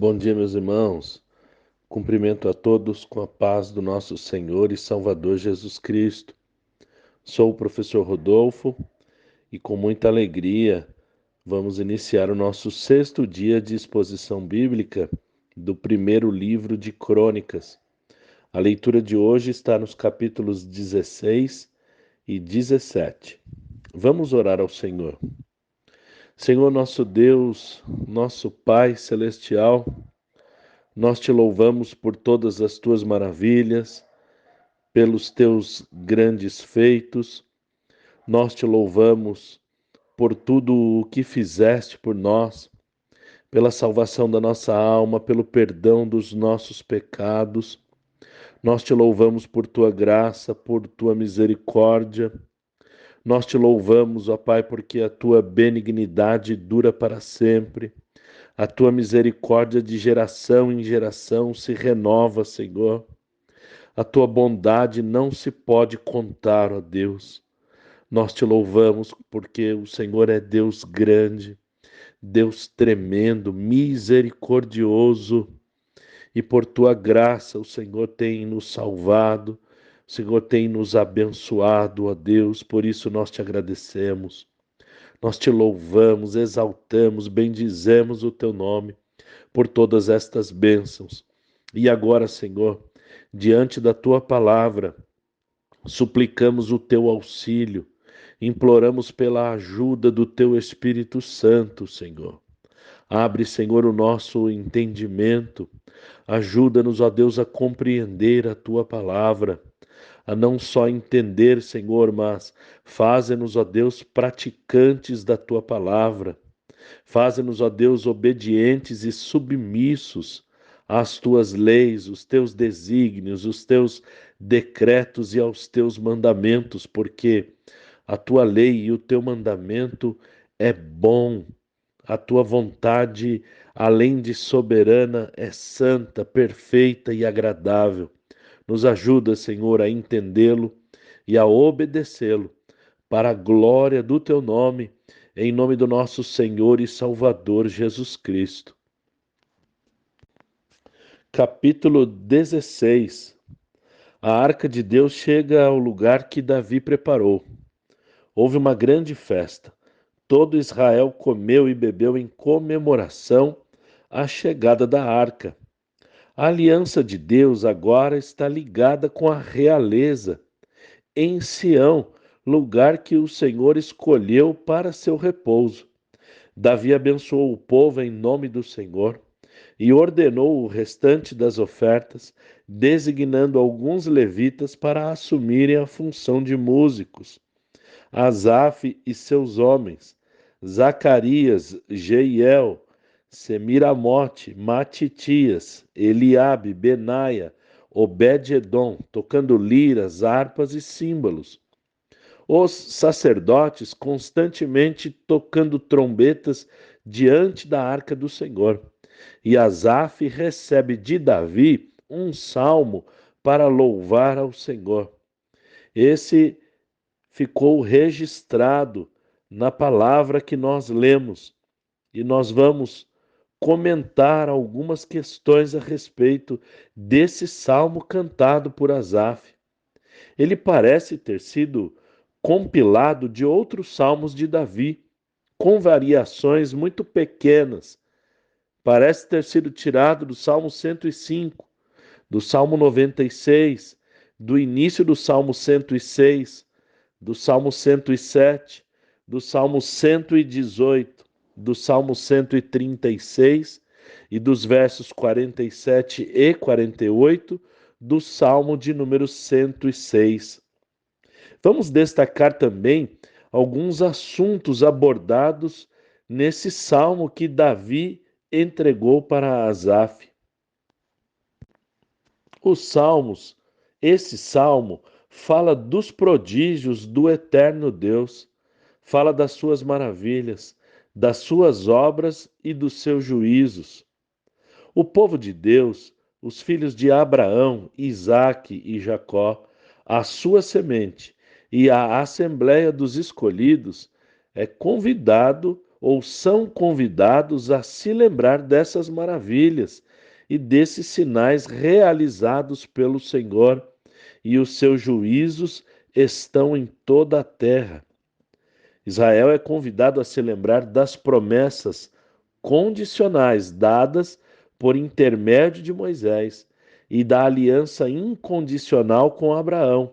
Bom dia, meus irmãos. Cumprimento a todos com a paz do nosso Senhor e Salvador Jesus Cristo. Sou o professor Rodolfo e com muita alegria vamos iniciar o nosso sexto dia de exposição bíblica do primeiro livro de Crônicas. A leitura de hoje está nos capítulos 16 e 17. Vamos orar ao Senhor. Senhor nosso Deus, nosso Pai celestial, nós te louvamos por todas as tuas maravilhas, pelos teus grandes feitos. Nós te louvamos por tudo o que fizeste por nós, pela salvação da nossa alma, pelo perdão dos nossos pecados. Nós te louvamos por tua graça, por tua misericórdia. Nós te louvamos, ó Pai, porque a tua benignidade dura para sempre. A tua misericórdia de geração em geração se renova, Senhor. A tua bondade não se pode contar, ó Deus. Nós te louvamos porque o Senhor é Deus grande, Deus tremendo, misericordioso. E por tua graça o Senhor tem nos salvado, o Senhor tem nos abençoado, ó Deus. Por isso nós te agradecemos. Nós te louvamos, exaltamos, bendizemos o teu nome por todas estas bênçãos. E agora, Senhor, diante da tua palavra, suplicamos o teu auxílio, imploramos pela ajuda do teu Espírito Santo, Senhor. Abre, Senhor, o nosso entendimento, ajuda-nos, ó Deus, a compreender a tua palavra, a não só entender, Senhor, mas faze-nos, ó Deus, praticantes da tua palavra. Faze-nos, ó Deus, obedientes e submissos às tuas leis, os teus desígnios, os teus decretos e aos teus mandamentos, porque a tua lei e o teu mandamento é bom. A tua vontade, além de soberana, é santa, perfeita e agradável. Nos ajuda, Senhor, a entendê-lo e a obedecê-lo, para a glória do teu nome, em nome do nosso Senhor e Salvador Jesus Cristo. Capítulo 16. A arca de Deus chega ao lugar que Davi preparou. Houve uma grande festa. Todo Israel comeu e bebeu em comemoração à chegada da arca. A aliança de Deus agora está ligada com a realeza em Sião, lugar que o Senhor escolheu para seu repouso. Davi abençoou o povo em nome do Senhor e ordenou o restante das ofertas, designando alguns levitas para assumirem a função de músicos. Asaf e seus homens, Zacarias, Jeiel, Semiramote, Matitias, Eliabe, Benaia, Obed-edom, tocando liras, harpas e símbolos. Os sacerdotes constantemente tocando trombetas diante da arca do Senhor. E Asaf recebe de Davi um salmo para louvar ao Senhor. Esse ficou registrado na palavra que nós lemos e nós vamos comentar algumas questões a respeito desse salmo cantado por Asaf. Ele parece ter sido compilado de outros salmos de Davi, com variações muito pequenas. Parece ter sido tirado do Salmo 105, do Salmo 96, do início do Salmo 106, do Salmo 107, do Salmo 118, do Salmo 136 e dos versos 47 e 48 do Salmo de número 106. Vamos destacar também alguns assuntos abordados nesse salmo que Davi entregou para Asaf. Esse salmo fala dos prodígios do eterno Deus, fala das suas maravilhas, das suas obras e dos seus juízos. O povo de Deus, os filhos de Abraão, Isaque e Jacó, a sua semente e a assembleia dos escolhidos, é convidado ou são convidados a se lembrar dessas maravilhas e desses sinais realizados pelo Senhor, e os seus juízos estão em toda a terra. Israel é convidado a se lembrar das promessas condicionais dadas por intermédio de Moisés e da aliança incondicional com Abraão,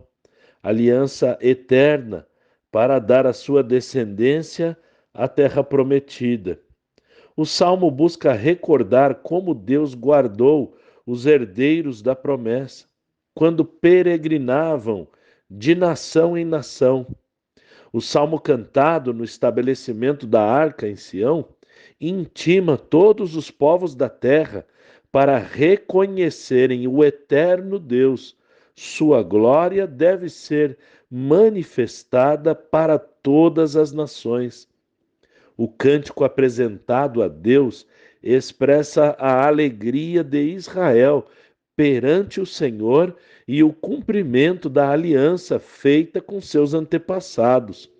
aliança eterna para dar à sua descendência a terra prometida. O salmo busca recordar como Deus guardou os herdeiros da promessa, quando peregrinavam de nação em nação. O salmo cantado no estabelecimento da arca em Sião intima todos os povos da terra para reconhecerem o eterno Deus. Sua glória deve ser manifestada para todas as nações. O cântico apresentado a Deus expressa a alegria de Israel perante o Senhor e o cumprimento da aliança feita com seus antepassados.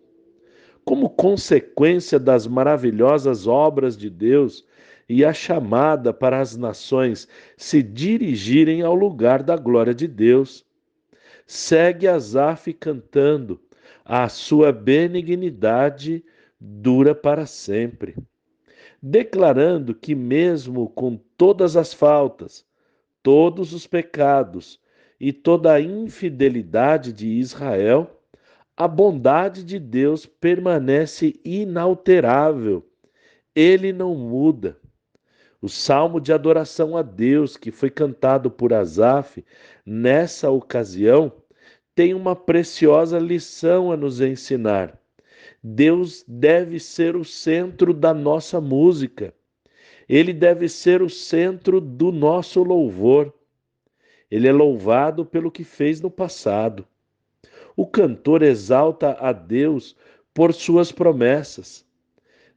Como consequência das maravilhosas obras de Deus e a chamada para as nações se dirigirem ao lugar da glória de Deus, segue Asaf cantando: a sua benignidade dura para sempre, declarando que mesmo com todas as faltas, todos os pecados e toda a infidelidade de Israel, a bondade de Deus permanece inalterável. Ele não muda. O salmo de adoração a Deus, que foi cantado por Asaf nessa ocasião, tem uma preciosa lição a nos ensinar. Deus deve ser o centro da nossa música. Ele deve ser o centro do nosso louvor. Ele é louvado pelo que fez no passado. O cantor exalta a Deus por suas promessas.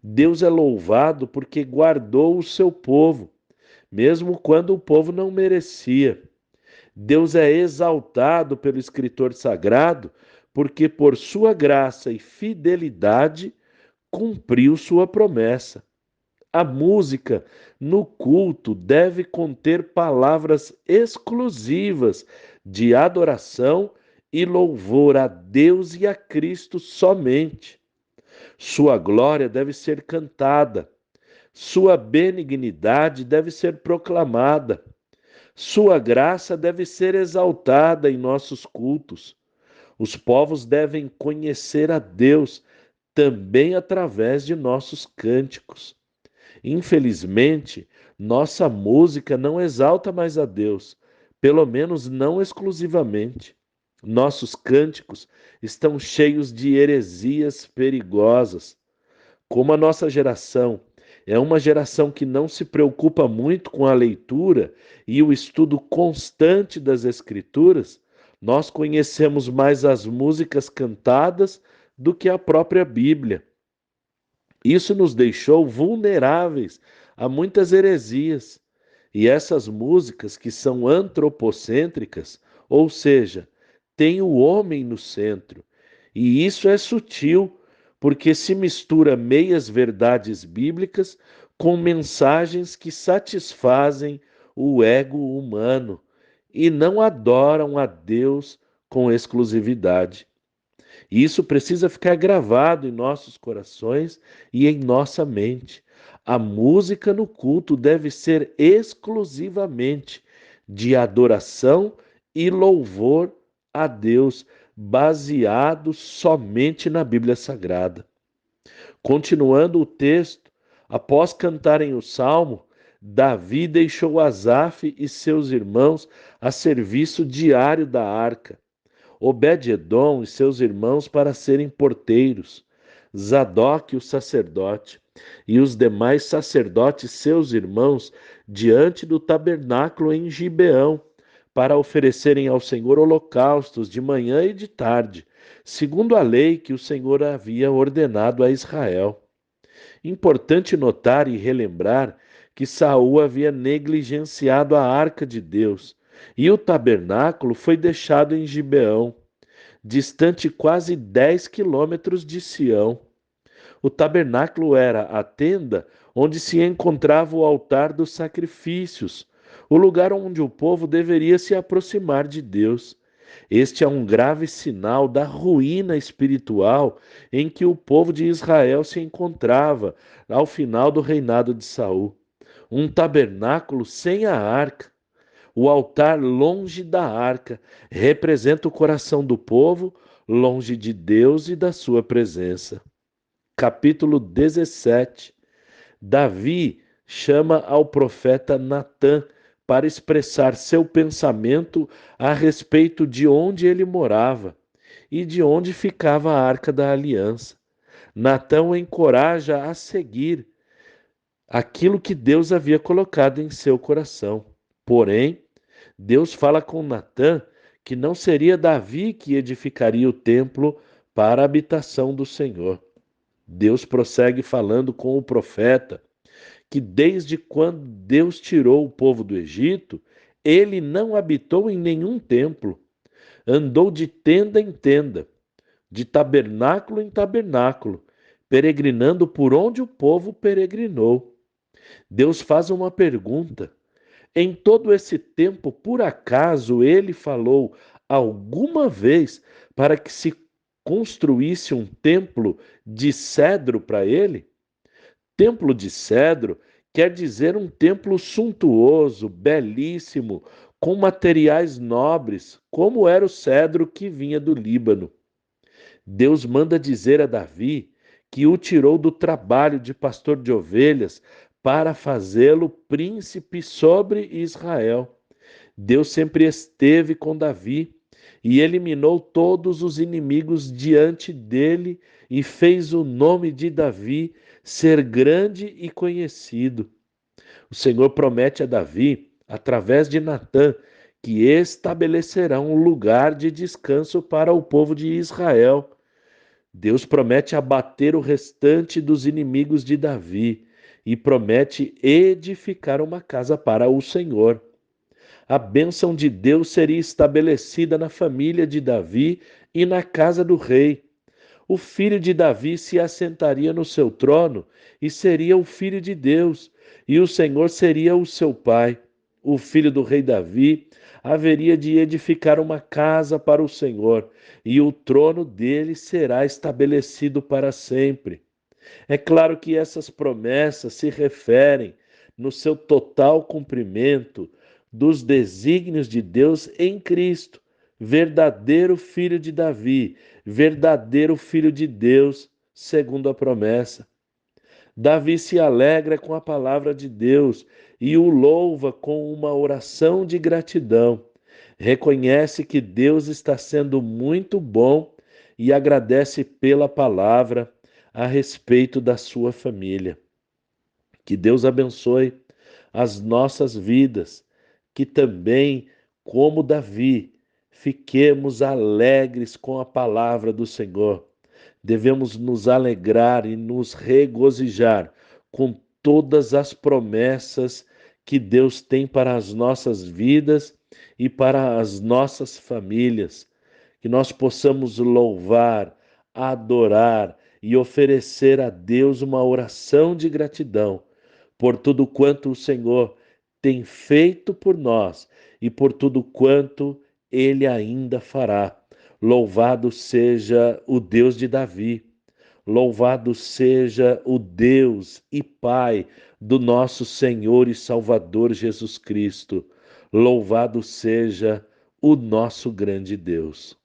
Deus é louvado porque guardou o seu povo, mesmo quando o povo não merecia. Deus é exaltado pelo escritor sagrado porque, por sua graça e fidelidade, cumpriu sua promessa. A música no culto deve conter palavras exclusivas de adoração e louvor a Deus e a Cristo somente. Sua glória deve ser cantada, sua benignidade deve ser proclamada, sua graça deve ser exaltada em nossos cultos. Os povos devem conhecer a Deus também através de nossos cânticos. Infelizmente, nossa música não exalta mais a Deus, pelo menos não exclusivamente. Nossos cânticos estão cheios de heresias perigosas. Como a nossa geração é uma geração que não se preocupa muito com a leitura e o estudo constante das Escrituras, nós conhecemos mais as músicas cantadas do que a própria Bíblia. Isso nos deixou vulneráveis a muitas heresias. E essas músicas que são antropocêntricas, ou seja, têm o homem no centro. E isso é sutil, porque se mistura meias verdades bíblicas com mensagens que satisfazem o ego humano e não adoram a Deus com exclusividade. E isso precisa ficar gravado em nossos corações e em nossa mente. A música no culto deve ser exclusivamente de adoração e louvor a Deus, baseado somente na Bíblia Sagrada. Continuando o texto, após cantarem o salmo, Davi deixou Asaf e seus irmãos a serviço diário da arca. Obed-edom e seus irmãos para serem porteiros, Zadok o sacerdote e os demais sacerdotes seus irmãos diante do tabernáculo em Gibeão, para oferecerem ao Senhor holocaustos de manhã e de tarde, segundo a lei que o Senhor havia ordenado a Israel. Importante notar e relembrar que Saul havia negligenciado a arca de Deus, e o tabernáculo foi deixado em Gibeão, distante quase 10 quilômetros de Sião. O tabernáculo era a tenda onde se encontrava o altar dos sacrifícios, o lugar onde o povo deveria se aproximar de Deus. Este é um grave sinal da ruína espiritual em que o povo de Israel se encontrava ao final do reinado de Saul. Um tabernáculo sem a arca, o altar longe da arca, representa o coração do povo, longe de Deus e da sua presença. Capítulo 17. Davi chama ao profeta Natã para expressar seu pensamento a respeito de onde ele morava e de onde ficava a arca da aliança. Natã o encoraja a seguir aquilo que Deus havia colocado em seu coração. Porém, Deus fala com Natã que não seria Davi que edificaria o templo para a habitação do Senhor. Deus prossegue falando com o profeta que desde quando Deus tirou o povo do Egito, ele não habitou em nenhum templo, andou de tenda em tenda, de tabernáculo em tabernáculo, peregrinando por onde o povo peregrinou. Deus faz uma pergunta: em todo esse tempo, por acaso ele falou alguma vez para que se construísse um templo de cedro para ele? Templo de cedro quer dizer um templo suntuoso, belíssimo, com materiais nobres, como era o cedro que vinha do Líbano. Deus manda dizer a Davi que o tirou do trabalho de pastor de ovelhas para fazê-lo príncipe sobre Israel. Deus sempre esteve com Davi e eliminou todos os inimigos diante dele e fez o nome de Davi ser grande e conhecido. O Senhor promete a Davi, através de Natã, que estabelecerá um lugar de descanso para o povo de Israel. Deus promete abater o restante dos inimigos de Davi e promete edificar uma casa para o Senhor. A bênção de Deus seria estabelecida na família de Davi e na casa do rei. O filho de Davi se assentaria no seu trono e seria o filho de Deus, e o Senhor seria o seu pai. O filho do rei Davi haveria de edificar uma casa para o Senhor, e o trono dele será estabelecido para sempre. É claro que essas promessas se referem, no seu total cumprimento, dos desígnios de Deus em Cristo, verdadeiro filho de Davi, verdadeiro filho de Deus, segundo a promessa. Davi se alegra com a palavra de Deus e o louva com uma oração de gratidão. Reconhece que Deus está sendo muito bom e agradece pela palavra a respeito da sua família. Que Deus abençoe as nossas vidas, que também, como Davi, fiquemos alegres com a palavra do Senhor. Devemos nos alegrar e nos regozijar com todas as promessas que Deus tem para as nossas vidas e para as nossas famílias. Que nós possamos louvar, adorar e oferecer a Deus uma oração de gratidão por tudo quanto o Senhor tem feito por nós e por tudo quanto Ele ainda fará. Louvado seja o Deus de Davi, louvado seja o Deus e Pai do nosso Senhor e Salvador Jesus Cristo, louvado seja o nosso grande Deus.